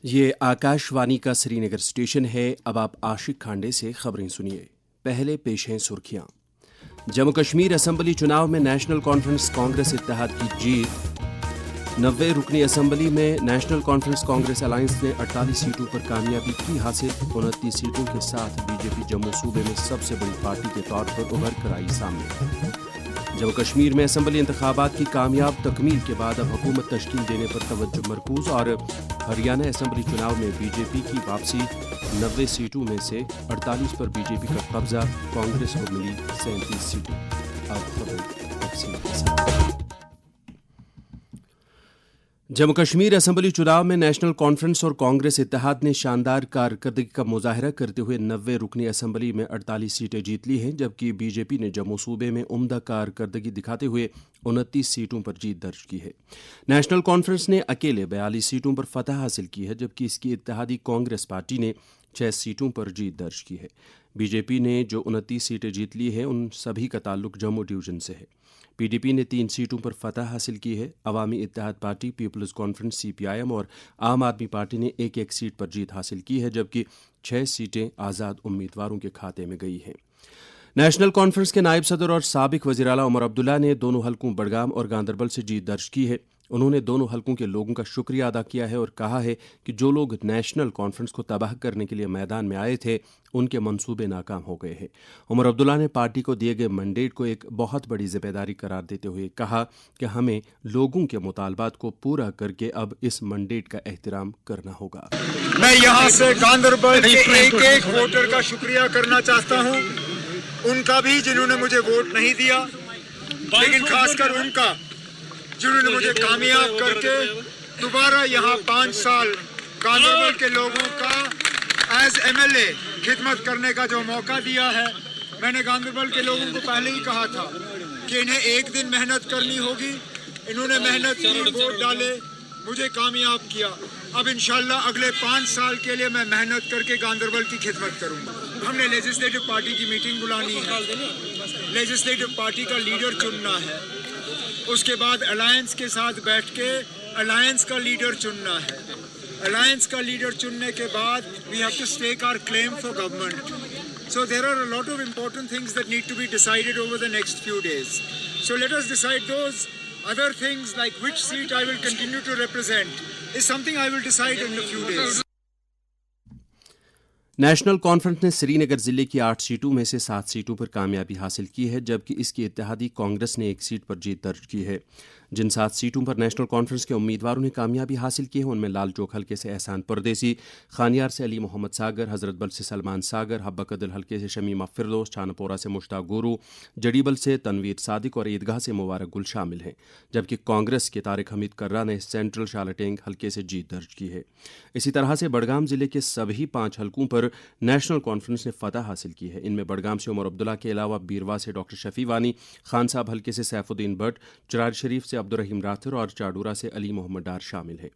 ये आकाशवाणी का श्रीनगर स्टेशन है। अब आप आशिक खांडे से खबरें सुनिए। पहले पेश हैं सुर्खियां। जम्मू कश्मीर असेंबली चुनाव में नेशनल कॉन्फ्रेंस कांग्रेस इत्तेहाद की जीत। 90 रुकनी असेंबली में नेशनल कॉन्फ्रेंस कांग्रेस अलायंस ने 48 सीटों पर कामयाबी की हासिल। 29 सीटों के साथ बीजेपी जम्मू सूबे में सबसे बड़ी पार्टी के तौर पर उभर कर आई सामने। जम्मू कश्मीर में असेंबली इंतखाबात की कामयाब तकमील के बाद अब हुकूमत तश्कील देने पर तवज्जो मरकूज। और हरियाणा असेंबली चुनाव में बीजेपी की वापसी। 90 सीटों में से 48 पर बीजेपी का कब्जा, कांग्रेस को मिली 37 सीटें। अब खबर तफसील के साथ। जम्मू कश्मीर असेंबली चुनाव में नेशनल कॉन्फ्रेंस और कांग्रेस इत्तेहाद ने शानदार कारकर्दगी का मुजाहरा करते हुए 90 रुकनी असेंबली में 48 सीटें जीत ली हैं, जबकि बीजेपी ने जम्मू सूबे में उम्दा कारकर्दगी दिखाते हुए 29 सीटों पर जीत दर्ज की है। नेशनल कॉन्फ्रेंस ने अकेले 42 सीटों पर फतह हासिल की है, जबकि इसकी इत्तेहादी कांग्रेस पार्टी ने 6 सीटों पर जीत दर्ज की है। बीजेपी ने जो 29 सीटें जीत ली हैं, उन सभी का ताल्लुक जम्मू डिवीजन से है। पीडीपी ने 3 सीटों पर फतह हासिल की है। अवामी इत्तेहाद पार्टी, पीपल्स कॉन्फ्रेंस सीपीआईएम और आम आदमी पार्टी ने एक एक सीट पर जीत हासिल की है, जबकि 6 सीटें आज़ाद उम्मीदवारों के खाते में गई हैं। नेशनल कॉन्फ्रेंस के नायब सदर और साबिक वज़ीर आला उमर अब्दुल्ला ने दोनों हलकों बडगाम और गांदरबल से जीत दर्ज की है। उन्होंने दोनों हलकों के लोगों का शुक्रिया अदा किया है और कहा है कि जो लोग नेशनल कॉन्फ्रेंस को तबाह करने के लिए मैदान में आए थे, उनके मंसूबे नाकाम हो गए हैं। उमर अब्दुल्ला ने पार्टी को दिए गए मैंडेट को एक बहुत बड़ी जिम्मेदारी करार देते हुए कहा कि हमें लोगों के मुतालबात को पूरा करके अब इस मैंडेट का एहतराम करना होगा। मैं यहाँ से गांदरबल के एक एक वोटर का शुक्रिया करना चाहता हूँ, उनका भी जिन्होंने मुझे वोट नहीं दिया, लेकिन खासकर उनका जिन्होंने मुझे कामयाब करके दोबारा यहाँ 5 साल गांदरबल के लोगों का एज एमएलए खिदमत करने का जो मौका दिया है। मैंने गांदरबल के लोगों को पहले ही कहा था कि इन्हें एक दिन मेहनत करनी होगी। इन्होंने मेहनत की, वोट डाले, मुझे कामयाब किया। अब इंशाल्लाह अगले 5 साल के लिए मैं मेहनत करके गांदरबल की खिदमत करूंगा। हमने लेजिस्लेटिव पार्टी की मीटिंग बुलानी है, लेजिस्लेटिव पार्टी का लीडर चुनना है, उसके बाद अलायंस के साथ बैठ के अलायंस का लीडर चुनना है। अलायंस का लीडर चुनने के बाद we have to stake our claim for government. So there are a lot of important things that need to be decided over the next few days. So let us decide those. Other things like which seat I will continue to represent is something I will decide in a few days. National conference ने श्रीनगर जिले की 8 सीटों में से 7 सीटों पर कामयाबी हासिल की है, जबकि इसकी इत्तेहादी कांग्रेस ने 1 सीट पर जीत दर्ज की है। जिन 7 सीटों पर नेशनल कॉन्फ्रेंस के उम्मीदवारों ने कामयाबी हासिल की है, उनमें लाल चौक हल्के से एहसान परदेसी, खानियार से अली मोहम्मद सागर, हजरतबल से सलमान सागर, हब्बा कदल हल्के से शमीमा फिरदौस, छानपोरा से मुश्ताक गुरु, जडीबल से तनवीर सादिक और ईदगाह से मुबारक गुल शामिल हैं। जबकि कांग्रेस के तारिक हमीद कर्रा ने सेंट्रल शालाटेंग हल्के से जीत दर्ज की है। इसी तरह से बडगाम जिले के सभी 5 हलकों पर नेशनल कॉन्फ्रेंस ने फतह हासिल की है। इनमें बडगाम से उमर अब्दुल्ला के अलावा बीरवा से डॉक्टर शफी वानी, खान साहब हल्के से सैफुद्दीन भट्ट, चरार शरीफ से अब्दुर्रहीम राथिर और चाडूरा से अली मोहम्मद डार शामिल हैं।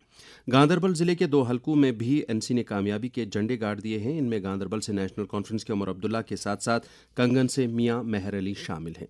गांदरबल जिले के 2 हलकों में भी एनसी ने कामयाबी के झंडे गाड़ दिए हैं। इनमें गांदरबल से नेशनल कॉन्फ्रेंस के उमर अब्दुल्ला के साथ साथ कंगन से मियां मेहर अली शामिल हैं।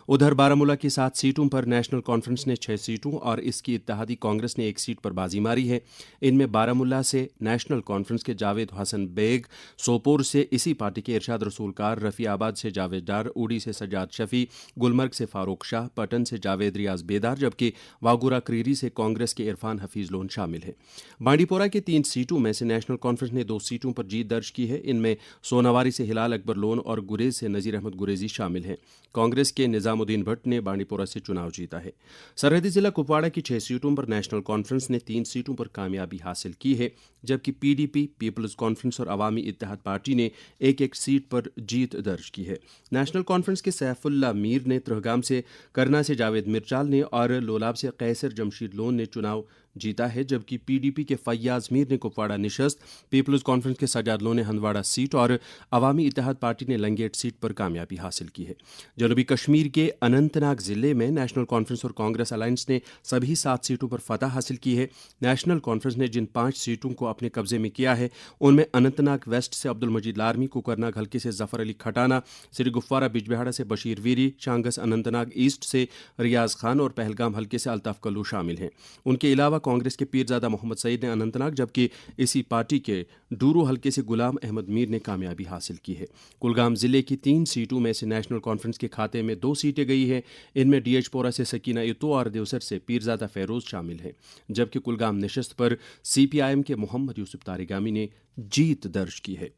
उधर बारामूला की 7 सीटों पर नेशनल कॉन्फ्रेंस ने 6 सीटों और इसकी इत्तेहादी कांग्रेस ने 1 सीट पर बाजी मारी है। इनमें बारामूला से नेशनल कॉन्फ्रेंस के जावेद हसन बेग, सोपोर से इसी पार्टी के इरशाद रसूलकार, रफियाबाद से जावेद डार, उड़ी से सजाद शफी, गुलमर्ग से फारूक शाह, पटन से जावेद रियाज बेदार, जबकि वागुरा क्रीरी से कांग्रेस के इरफान हफीज लोन शामिल है। बांडीपोरा की 3 सीटों में से नेशनल कॉन्फ्रेंस ने 2 सीटों पर जीत दर्ज की है। इनमें सोनावारी से हिलाल अकबर लोन और गुरेज से नजीर अहमद गुरेजी शामिल हैं। कांग्रेस के निजामुद्दीन भट्ट ने बांडीपोरा से चुनाव जीता है। सरहदी जिला कुपवाड़ा की 6 सीटों पर नेशनल कॉन्फ्रेंस ने 3 सीटों पर कामयाबी हासिल की है, जबकि पीडीपी, पीपल्स कॉन्फ्रेंस और अवामी इत्तेहाद पार्टी ने एक एक सीट पर जीत दर्ज की है। नेशनल कॉन्फ्रेंस के सैफुल्ला मीर ने त्रहगाम से, करना से जावेद मिर्चाल ने और लोलाब से कैसर जमशीद लोन ने चुनाव जीता है, जबकि पीडीपी के फैयाज मीर ने कुपवाड़ा निशस्त, पीपल्स कॉन्फ्रेंस के सजाद लोन ने हंदवाड़ा सीट और अवामी इत्तेहाद पार्टी ने लंगेट सीट पर कामयाबी हासिल की है। जनूबी कश्मीर के अनंतनाग जिले में नेशनल कॉन्फ्रेंस और कांग्रेस अलायंस ने सभी 7 सीटों पर फतह हासिल की है। नेशनल कॉन्फ्रेंस ने जिन 5 सीटों को अपने कब्जे में किया है उनमें अनंतनाग वेस्ट से अब्दुल मजीद लारमी, कुकरनाग हल्के से जफर अली खटाना, श्रीगुफ्वारा बिजबिहाड़ा से बशीर वीरी, चांगस अनंतनाग ईस्ट से रियाज खान और पहलगाम हल्के से अल्ताफ कल्लू शामिल हैं। उनके अलावा कांग्रेस के पीरजादा मोहम्मद सईद ने अनंतनाग, जबकि इसी पार्टी के डूरू हल्के से गुलाम अहमद मीर ने कामयाबी हासिल की है। कुलगाम जिले की 3 सीटों में से नेशनल कॉन्फ्रेंस के खाते में 2 सीटें गई हैं। इनमें डीएचपोरा से सकीना इतो और देवसर से पीरजादा फेरोज शामिल हैं, जबकि कुलगाम नशस्त पर सीपीआईएम के मोहम्मद यूसुफ तारिगामी ने जीत दर्ज की है।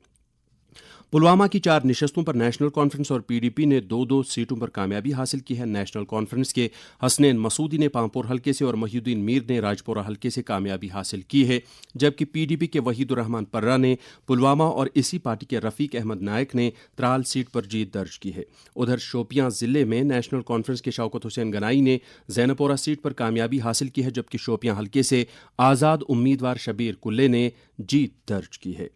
पुलवामा की 4 नशस्तों पर नेशनल कॉन्फ्रेंस और पीडीपी ने 2-2 सीटों पर कामयाबी हासिल की है। नेशनल कॉन्फ्रेंस के हसनैन मसूदी ने पांपोर हल्के से और महिउद्दीन मीर ने राजपुरा हल्के से कामयाबी हासिल की है, जबकि पीडीपी के वहीदुर रहमान पर्रा ने पुलवामा और इसी पार्टी के रफीक अहमद नायक ने त्राल सीट पर जीत दर्ज की है। उधर शोपियां जिले में नेशनल कॉन्फ्रेंस के शौकत हुसैन गनाई ने जैनपोरा सीट पर कामयाबी हासिल की है, जबकि शोपियां हल्के से आज़ाद उम्मीदवार शबीर कुल्ले ने जीत दर्ज की है।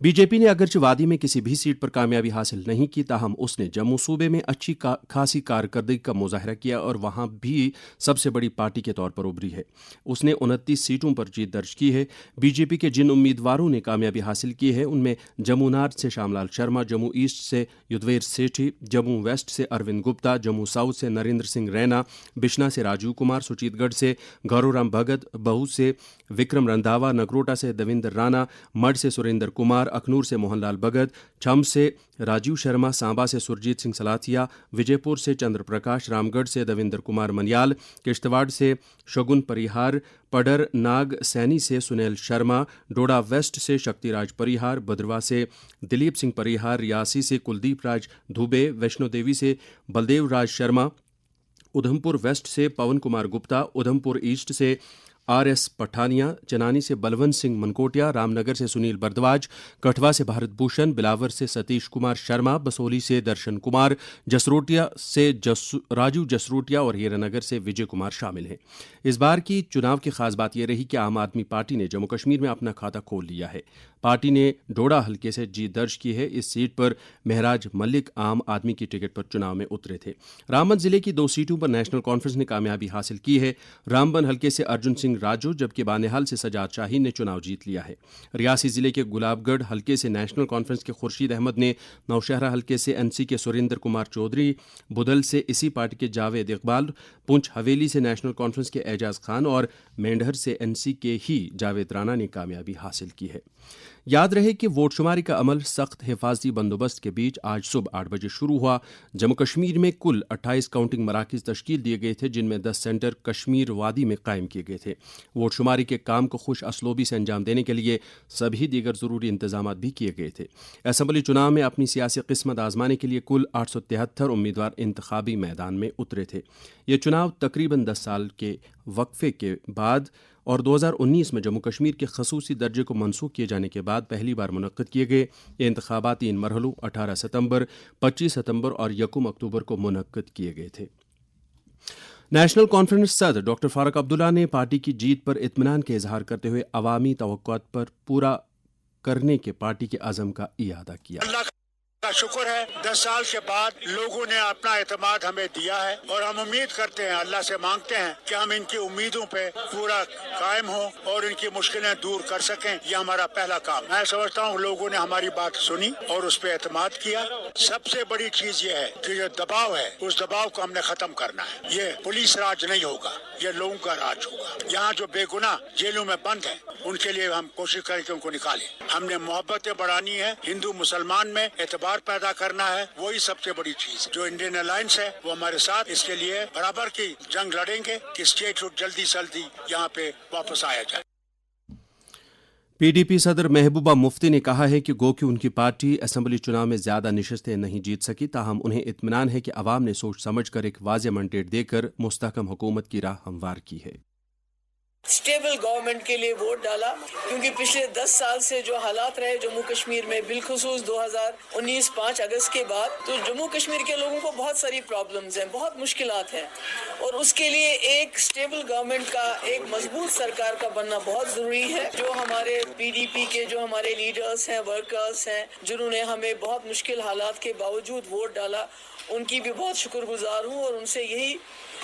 बीजेपी ने अगरचे वादी में किसी भी सीट पर कामयाबी हासिल नहीं की, ताहम उसने जम्मू सूबे में अच्छी खासी कारकर्दगी का मुजाहरा किया और वहां भी सबसे बड़ी पार्टी के तौर पर उभरी है। उसने 29 सीटों पर जीत दर्ज की है। बीजेपी के जिन उम्मीदवारों ने कामयाबी हासिल की है उनमें जम्मू नॉर्थ से श्यामलाल शर्मा, जम्मू ईस्ट से युद्धवीर सेठी, जम्मू वेस्ट से अरविंद गुप्ता, जम्मू साउथ से नरेंद्र सिंह रैना, बिश्ना से राजीव कुमार, सुचीतगढ़ से गौरवराम भगत, बहू से विक्रम रंधावा, नगरोटा से देवेंद्र राणा, मड से सुरेंद्र कुमार, अखनूर से मोहनलाल भगत, छम से राजीव शर्मा, सांबा से सुरजीत सिंह सलाथिया, विजयपुर से चंद्र प्रकाश, रामगढ़ से देवेंद्र कुमार मनियाल, किश्तवाड़ से शगुन परिहार, पडर नाग सैनी से सुनील शर्मा, डोडा वेस्ट से शक्तिराज परिहार, भद्रवा से दिलीप सिंह परिहार, रियासी से कुलदीप राज धुबे, वैष्णो देवी से बलदेव राज शर्मा, उधमपुर वेस्ट से पवन कुमार गुप्ता, उधमपुर ईस्ट से आरएस पठानिया, चनानी से बलवंत सिंह मनकोटिया, रामनगर से सुनील बरद्वाज, कठवा से भारत भूषण, बिलावर से सतीश कुमार शर्मा, बसोली से दर्शन कुमार, जसरोटिया से राजू जसरोटिया और हीरानगर से विजय कुमार शामिल हैं। इस बार की चुनाव की खास बात यह रही कि आम आदमी पार्टी ने जम्मू कश्मीर में अपना खाता खोल लिया है। पार्टी ने डोडा हल्के से जीत दर्ज की है। इस सीट पर महराज मलिक आम आदमी की टिकट पर चुनाव में उतरे थे। रामबन जिले की 2 सीटों पर नेशनल कॉन्फ्रेंस ने कामयाबी हासिल की है। रामबन हल्के से अर्जुन सिंह राजू, जबकि बानेहाल से सजाद शाहीन ने चुनाव जीत लिया है। रियासी जिले के गुलाबगढ़ हल्के से नेशनल कॉन्फ्रेंस के खुर्शीद अहमद ने, नौशहरा हल्के से एनसी के सुरेंद्र कुमार चौधरी, बुदल से इसी पार्टी के जावेद इकबाल, पुंछ हवेली से नेशनल कॉन्फ्रेंस के एजाज खान और मेंढर से एनसी के ही जावेद राणा ने कामयाबी हासिल की है। याद रहे कि वोट शुमारी का अमल सख्त हिफाजती बंदोबस्त के बीच आज सुबह 8 बजे शुरू हुआ। जम्मू कश्मीर में कुल 28 काउंटिंग मराकज़ तश्कील दिए गए थे, जिनमें 10 सेंटर कश्मीर वादी में कायम किए गए थे। वोट शुमारी के काम को खुश असलोबी से अंजाम देने के लिए सभी दीगर ज़रूरी इंतजाम भी किए गए थे। असम्बली चुनाव में अपनी सियासी किस्मत आजमाने के लिए कुल 873 उम्मीदवार इंतखाबी मैदान में उतरे थे। ये चुनाव तकरीबन 10 साल के वक्फे के बाद और 2019 में जम्मू कश्मीर के खसूसी दर्जे को मनसूख किए जाने के बाद पहली बार मुनक्किद किए गए। ये इंतखाबात 3 मरहलों 18 सितंबर, 25 सितंबर और 1 अक्टूबर को मुनक्किद किए गए थे। नेशनल कॉन्फ्रेंस सदर डॉक्टर फारूक अब्दुल्ला ने पार्टी की जीत पर इत्मीनान का इजहार करते हुए अवामी तवक्कुआत पर पूरा करने के पार्टी के अज़म का इयादा किया। का शुक्र है 10 साल के बाद लोगों ने अपना एतमाद हमें दिया है और हम उम्मीद करते हैं, अल्लाह से मांगते हैं कि हम इनकी उम्मीदों पे पूरा कायम हो और इनकी मुश्किलें दूर कर सकें। यह हमारा पहला काम। मैं समझता हूँ लोगों ने हमारी बात सुनी और उस पर एतमाद किया। सबसे बड़ी चीज ये है कि जो दबाव है उस दबाव को हमने खत्म करना है। ये पुलिस राज नहीं होगा, ये लोगों का राज होगा। यहाँ जो बेगुनाह जेलों में बंद है उनके लिए हम कोशिश करें कि उनको निकालें। हमने मोहब्बतें बढ़ानी है, हिंदू मुसलमान में एतबार पैदा करना है, वही सबसे बड़ी चीज। जो इंडियन अलायंस है वो हमारे साथ, इसके लिए बराबर की जंग लड़ेंगे कि स्टेटहुड जल्दी से जल्दी यहाँ पे वापस आया जाए। पीडीपी सदर महबूबा मुफ्ती ने कहा है कि गो कि उनकी पार्टी असम्बली चुनाव में ज्यादा नशस्तें नहीं जीत सकी, ताहम उन्हें इत्मीनान है कि अवाम ने सोच समझ कर एक वाज़ेह मैंडेट देकर मुस्तहकम हुकूमत की राह हमवार की है। स्टेबल गवर्नमेंट के लिए वोट डाला, क्योंकि पिछले 10 साल से जो हालात रहे जम्मू कश्मीर में, बिलखुसूस 2019 5 अगस्त के बाद, तो जम्मू कश्मीर के लोगों को बहुत सारी प्रॉब्लम्स हैं, बहुत मुश्किलात हैं और उसके लिए एक स्टेबल गवर्नमेंट का, एक मजबूत सरकार का बनना बहुत ज़रूरी है। जो हमारे पीडीपी के जो हमारे लीडर्स हैं, वर्कर्स हैं, जिन्होंने हमें बहुत मुश्किल हालात के बावजूद वोट डाला, उनकी भी बहुत शुक्रगुजार हूँ और उनसे यही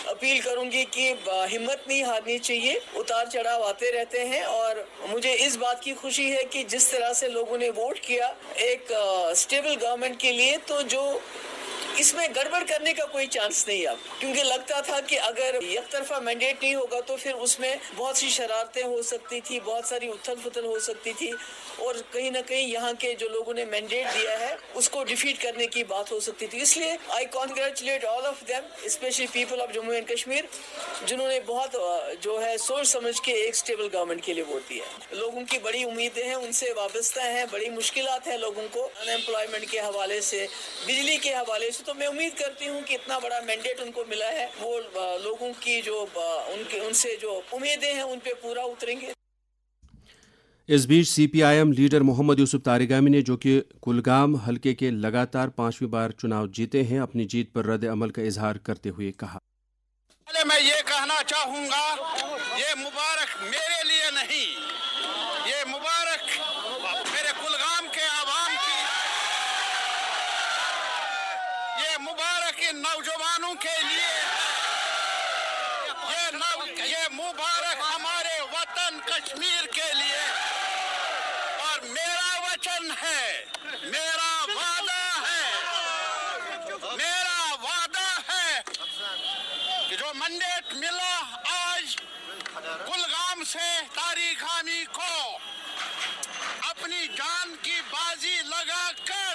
अपील करूंगी कि हिम्मत नहीं हारनी चाहिए, उतार चढ़ाव आते रहते हैं और मुझे इस बात की खुशी है कि जिस तरह से लोगों ने वोट किया एक स्टेबल गवर्नमेंट के लिए, तो जो इसमें गड़बड़ करने का कोई चांस नहीं अब, क्योंकि लगता था कि अगर एक तरफा मैंडेट नहीं होगा तो फिर उसमें बहुत सी शरारतें हो सकती थी, बहुत सारी उथल पुथल हो सकती थी और कहीं ना कहीं यहाँ के जो लोगों ने मैंडेट दिया है उसको डिफीट करने की बात हो सकती थी। इसलिए I congratulate all of them, specially people of Jammu and Kashmir, जिन्होंने बहुत जो है सोच समझ के एक स्टेबल गवर्नमेंट के लिए वोट दिया है। लोगों की बड़ी उम्मीदें हैं, उनसे वाबस्ता हैं, बड़ी मुश्किलात हैं लोगों को अनएम्प्लॉयमेंट के हवाले से, बिजली के हवाले से। तो मैं उम्मीद करती हूँ कि इतना बड़ा मैंडेट उनको मिला है, वो लोगों की जो उनसे जो उम्मीदें हैं उन पे पूरा उतरेंगे। इस बीच सीपीआईएम लीडर मोहम्मद यूसुफ तारिगामी ने, जो कि कुलगाम हलके के लगातार 5वीं बार चुनाव जीते हैं, अपनी जीत पर रद्द अमल का इजहार करते हुए कहा, पहले मैं ये कहना चाहूंगा, ये मुबारक मेरे लिए नहीं, ये मुबारक मेरे कुलगाम के आवाम की, ये मुबारक इन नौजवानों के लिए, ये मुबारक हमारे वतन कश्मीर के लिए। और मेरा वचन है, मेरा वादा है कि जो मैंडेट मिला आज कुलगाम से तारिगामी को, अपनी जान की बाजी लगाकर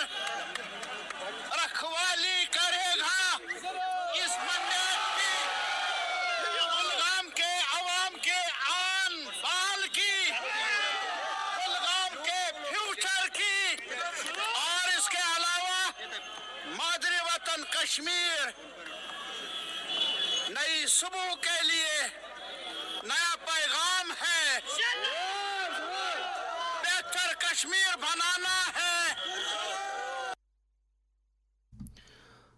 रखवाली करेगा इस मैंडेट की, कुलगाम के अवाम के आन बाल की, कुलगाम के फ्यूचर की। और इसके अलावा मादरी वतन कश्मीर नई सुबह के लिए नया पैगाम है, बेहतर कश्मीर बनाना है।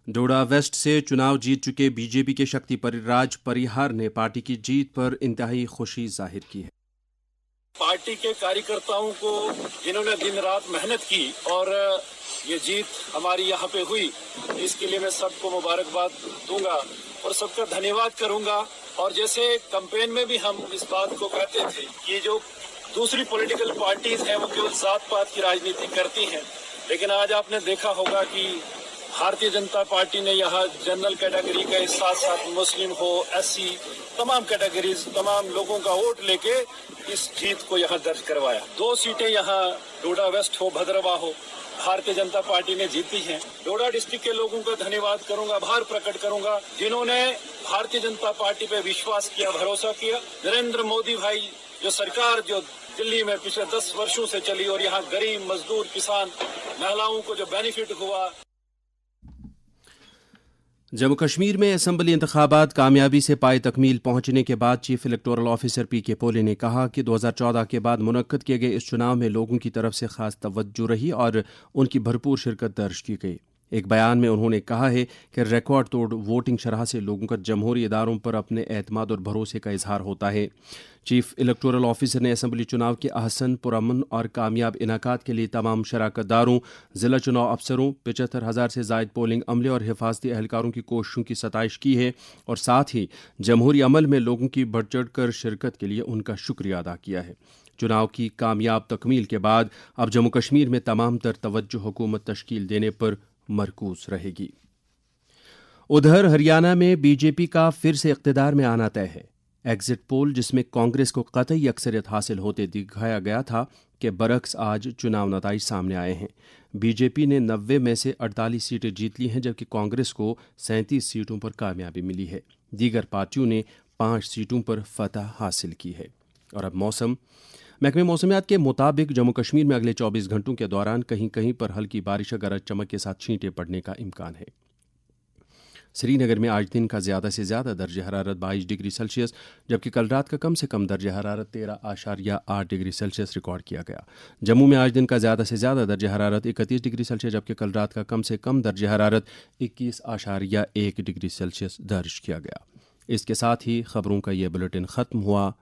डोडा वेस्ट से चुनाव जीत चुके बीजेपी के शक्ति परिराज परिहार ने पार्टी की जीत पर इंतहाई खुशी जाहिर की है। पार्टी के कार्यकर्ताओं को जिन्होंने दिन रात मेहनत की और ये जीत हमारी यहाँ पे हुई, इसके लिए मैं सबको मुबारकबाद दूंगा और सबका धन्यवाद करूंगा। और जैसे कैंपेन में भी हम इस बात को कहते थे कि जो दूसरी पॉलिटिकल पार्टीज हैं वो केवल जात पात की राजनीति करती हैं, लेकिन आज आपने देखा होगा कि भारतीय जनता पार्टी ने यहाँ जनरल कैटेगरी के साथ साथ मुस्लिम हो, एससी, तमाम कैटेगरीज, तमाम लोगों का वोट लेके इस जीत को यहाँ दर्ज करवाया। 2 सीटें यहाँ डोडा वेस्ट हो, भद्रवा हो, भारतीय जनता पार्टी ने जीती हैं। डोडा डिस्ट्रिक्ट के लोगों का धन्यवाद करूंगा, आभार प्रकट करूंगा, जिन्होंने भारतीय जनता पार्टी पे विश्वास किया, भरोसा किया। नरेंद्र मोदी भाई जो सरकार जो दिल्ली में पिछले 10 वर्षों से चली और यहाँ गरीब, मजदूर, किसान, महिलाओं को जो बेनिफिट हुआ। जम्मू कश्मीर में असम्बली इंतखाबात कामयाबी से पाए तकमील पहुंचने के बाद चीफ इलेक्टोरल ऑफिसर पीके पोले ने कहा कि 2014 के बाद मुनक्कद किए गए इस चुनाव में लोगों की तरफ से खास तवज्जो रही और उनकी भरपूर शिरकत दर्ज की गई। एक बयान में उन्होंने कहा है कि रिकॉर्ड तोड़ वोटिंग शरह से लोगों का जमहूरी इदारों पर अपने एतमाद और भरोसे का इजहार होता है। चीफ इलेक्टोरल ऑफिसर ने असम्बली चुनाव के अहसन, पुरअमन और कामयाब इनाकात के लिए तमाम शराकतदारों, ज़िला चुनाव अफसरों, 75,000 से ज़ायद पोलिंग अमले और हिफाजती एहलकारों की कोशिशों की सताइश की है और साथ ही जमहूरी अमल में लोगों की बढ़ चढ़ कर शिरकत के लिए उनका शुक्रिया अदा किया है। चुनाव की कामयाब तकमील के बाद अब जम्मू कश्मीर में तमाम तर तवज्जो हुकूमत तश्कील देने पर मरकूज रहेगी। उधर हरियाणा में बीजेपी का फिर से इक़्तिदार में आना तय है। एग्जिट पोल जिसमें कांग्रेस को कतई अक्सरियत हासिल होते दिखाया गया था के बरक्स आज चुनाव नताइज सामने आए हैं। बीजेपी ने 90 में से 48 सीटें जीत ली हैं, जबकि कांग्रेस को 37 सीटों पर कामयाबी मिली है। दीगर पार्टियों ने 5 सीटों पर फतह हासिल की है। और अब मौसम। महकमे मौसमियात के मुताबिक जम्मू कश्मीर में अगले 24 घंटों के दौरान कहीं कहीं पर हल्की बारिश गरज चमक के साथ छींटे पड़ने का इम्कान है। श्रीनगर में आज दिन का ज़्यादा से ज़्यादा दर्जा हरारत 22 डिग्री सेल्सियस, जबकि कल रात का कम से कम दर्जा हरारत 13.8 डिग्री सेल्सियस रिकॉर्ड किया गया। जम्मू में आज दिन का ज़्यादा से ज़्यादा दर्जा हरारत 31 डिग्री सेल्सियस, जबकि कल रात का कम से कम दर्जा हरारत 21.1 डिग्री सेल्सियस दर्ज किया गया। इसके साथ ही खबरों का यह बुलेटिन ख़त्म हुआ।